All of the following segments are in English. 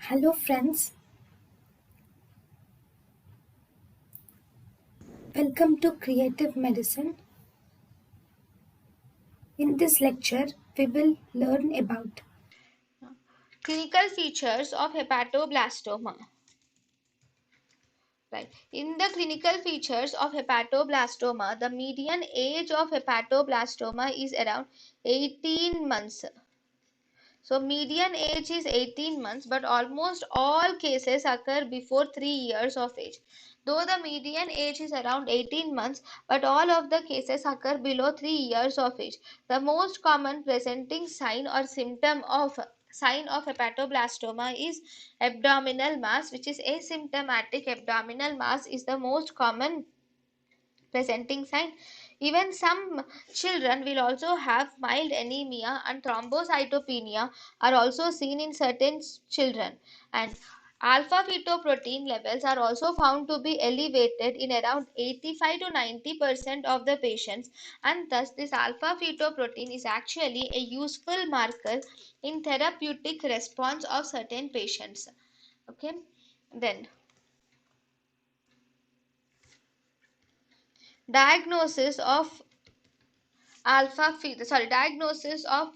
Hello, friends. Welcome to Creative Medicine. In this lecture, we will learn about Clinical features of hepatoblastoma. Right. In the clinical features of hepatoblastoma, the median age of hepatoblastoma is around 18 months. So median age is 18 months, but almost all cases occur before 3 years of age. Though the median age is around 18 months, but all of the cases occur below 3 years of age. The most common presenting sign of hepatoblastoma is abdominal mass, which is asymptomatic. Abdominal mass is the most common presenting sign. Even some children will also have mild anemia, and thrombocytopenia are also seen in certain children. And alpha fetoprotein levels are also found to be elevated in around 85 to 90% of the patients, and thus this alpha fetoprotein is actually a useful marker in therapeutic response of certain patients. Okay, then diagnosis of diagnosis of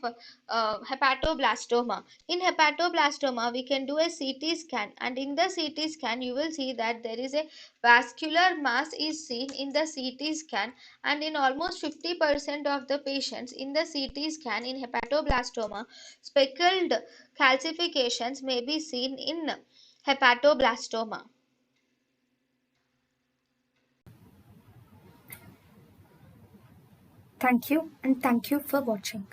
hepatoblastoma. In hepatoblastoma we can do a CT scan, and in the CT scan you will see that there is a vascular mass is seen in the CT scan, and in almost 50% of the patients in the CT scan in hepatoblastoma, speckled calcifications may be seen in hepatoblastoma. thank you and thank you for watching.